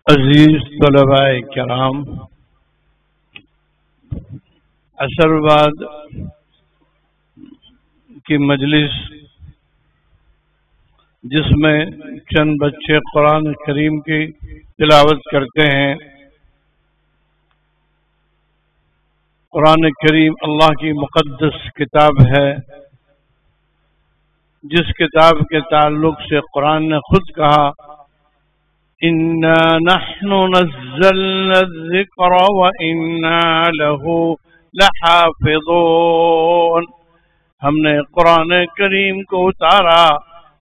عزیز طلباء کرام، عصر بعد کی مجلس جس میں چند بچے قرآن کریم کی تلاوت کرتے ہیں۔ قرآن کریم اللہ کی مقدس کتاب ہے، جس کتاب کے تعلق سے قرآن نے خود کہا اِنَّا نَحْنُ نَزَّلْنَا الذِّكْرَ وَإِنَّا لَهُ لَحَافِظُونَ۔ ہم نے قرآن کریم کو اتارا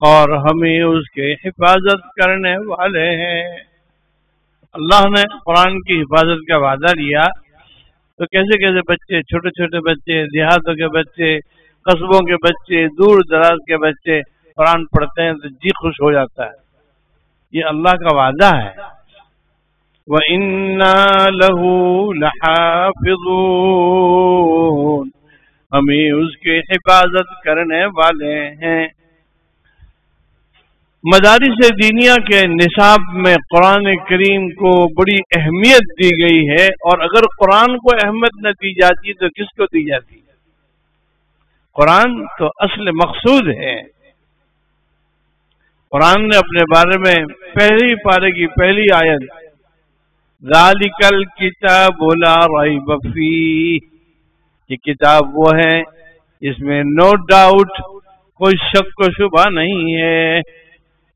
اور ہمیں اس کے حفاظت کرنے والے ہیں۔ اللہ نے قرآن کی حفاظت کا وعدہ لیا تو کیسے کیسے بچے، چھوٹے چھوٹے بچے، دیہاتوں کے بچے، قصبوں کے بچے، دور دراز کے بچے قرآن پڑھتے ہیں تو جی خوش ہو جاتا ہے۔ یہ اللہ کا وعدہ ہے، وَإِنَّا لَهُ لَحَافِظُونَ، ہمیں اس کی حفاظت کرنے والے ہیں۔ مدارس دینیہ کے نصاب میں قرآن کریم کو بڑی اہمیت دی گئی ہے، اور اگر قرآن کو اہمیت نہ دی جاتی تو کس کو دی جاتی؟ قرآن تو اصل مقصود ہے۔ قرآن نے اپنے بارے میں پہلی پارے کی پہلی آیت ذالک الکتاب لا ریب فیہ، یہ کتاب وہ ہے اس میں نو ڈاؤٹ، کوئی شک و شبہ نہیں ہے۔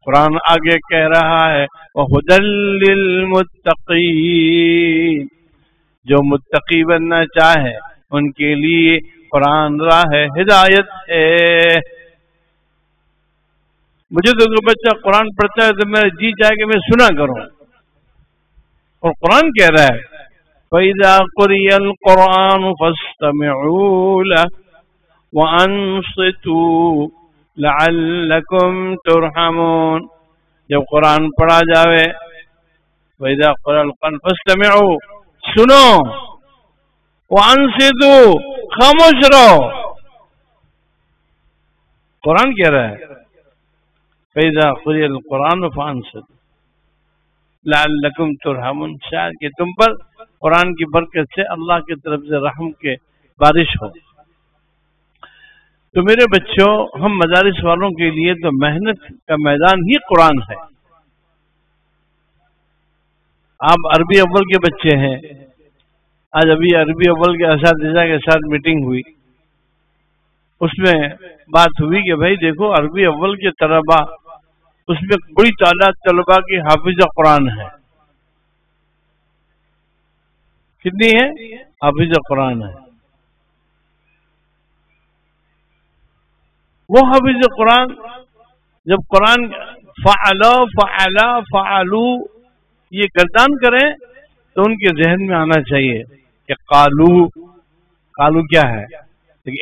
قرآن آگے کہہ رہا ہے وَہُدًى لِّلْمُتَّقِينَ، جو متقی بننا چاہے ان کے لیے قرآن راہ ہدایت ہے۔ مجھے تو کوئی بچہ قرآن پڑھتا ہے تو میرا جی چاہے کہ میں سنا کروں، اور قرآن کہہ رہا ہے فَإِذَا قُرِئَ الْقُرْآنُ فَاسْتَمِعُوا لَهُ وَأَنصِتُوا لَعَلَّكُمْ تُرْحَمُونَ۔ جب قرآن پڑھا جاوے وَإِذَا قُرِئَ الْقُرْآنُ فَاسْتَمِعُوا، سنو، وَأَنصِتُوا، خاموش رہو۔ قرآن کہہ رہا ہے فَإِذَا قُرِئَ الْقُرْآنُ فَأَنصِتُوا لَعَلَّكُمْ تُرْحَمُونَ، شاید کہ تم پر قرآن کی برکت سے اللہ کی طرف سے رحم کے بارش ہو۔ تو میرے بچوں، ہم مدارس والوں کے لیے تو محنت کا میدان ہی قرآن ہے۔ آپ عربی اول کے بچے ہیں، آج ابھی عربی اول کے اساتذہ کے ساتھ میٹنگ ہوئی، اس میں بات ہوئی کہ بھائی دیکھو عربی اول کے طلباء، اس میں بڑی تعداد طلباء کی حافظ قرآن ہے۔ کتنی ہے؟ حافظ قرآن ہے۔ وہ حافظ قرآن جب قرآن فعلو یہ گردان کریں تو ان کے ذہن میں آنا چاہیے کہ قالو کیا ہے؟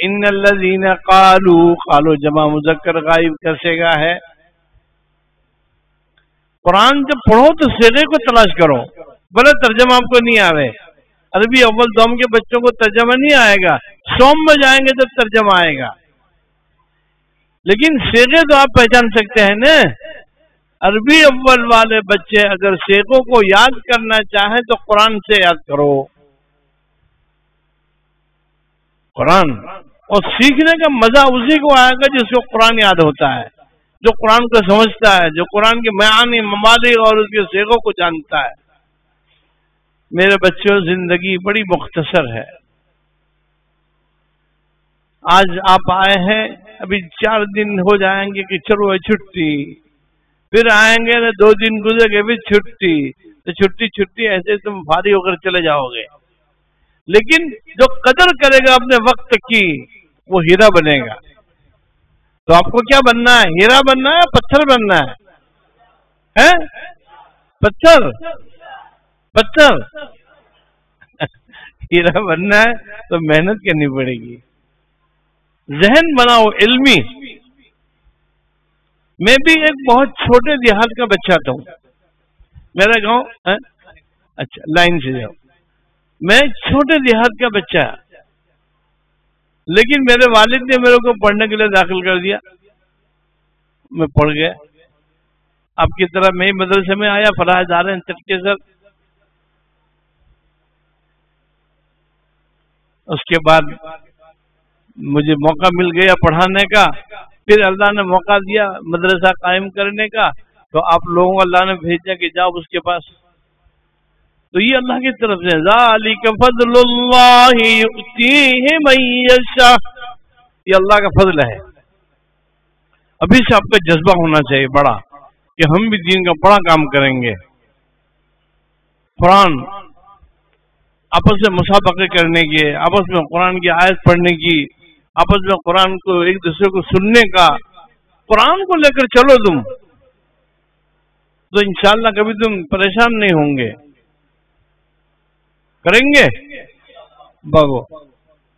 ان الذین قالو جمع مذکر غائب کا صیغہ ہے۔ قرآن جب پڑھو تو صیغے کو تلاش کرو، بھلے ترجمہ آپ کو نہیں آوے۔ عربی اول دوم کے بچوں کو ترجمہ نہیں آئے گا، سوم میں جائیں گے تب ترجمہ آئے گا، لیکن صیغے تو آپ پہچان سکتے ہیں نا۔ عربی اول والے بچے اگر صیغوں کو یاد کرنا چاہیں تو قرآن سے یاد کرو قرآن، اور سیکھنے کا مزہ اسی کو آئے گا جس کو قرآن یاد ہوتا ہے، جو قرآن کو سمجھتا ہے، جو قرآن کے معانی، ممالک اور اس کے صیغوں کو جانتا ہے۔ میرے بچوں، زندگی بڑی مختصر ہے۔ آج آپ آئے ہیں، ابھی 4 دن ہو جائیں گے کہ چلو چھٹی، پھر آئیں گے 2 دن گزر گئے پھر چھٹی، تو چھٹی ایسے تم فارغ ہو کر چلے جاؤ گے۔ لیکن جو قدر کرے گا اپنے وقت کی وہ ہیرا بنے گا۔ تو آپ کو کیا بننا ہے؟ ہیرا بننا ہے یا پتھر بننا ہے؟ پتھر ہیرا بننا ہے تو محنت کرنی پڑے گی، ذہن بناؤ علمی۔ میں بھی ایک بہت چھوٹے دیہات کا بچہ تھا، میرا گاؤں، اچھا لائن سے جاؤ، میں چھوٹے دیہات کا بچہ، لیکن میرے والد نے میرے کو پڑھنے کے لیے داخل کر دیا، میں پڑھ گیا۔ آپ کی طرح میں مدرسے میں آیا، فلاح دارین چٹکے سر۔ اس کے بعد مجھے موقع مل گیا پڑھانے کا، پھر اللہ نے موقع دیا مدرسہ قائم کرنے کا، تو آپ لوگوں کو اللہ نے بھیجا کہ جاؤ اس کے پاس۔ تو یہ اللہ کی طرف سے ذالک فضل اللہ یؤتیہ من یشاء، یہ اللہ کا فضل ہے۔ ابھی سے آپ کا جذبہ ہونا چاہیے بڑا کہ ہم بھی دین کا بڑا کام کریں گے۔ قرآن آپس میں مسابقے کرنے کی، آپس میں قرآن کی آیت پڑھنے کی، آپس میں قرآن کو ایک دوسرے کو سننے کا، قرآن کو لے کر چلو تم، تو انشاءاللہ کبھی تم پریشان نہیں ہوں گے۔ کریں گے؟ بھاگو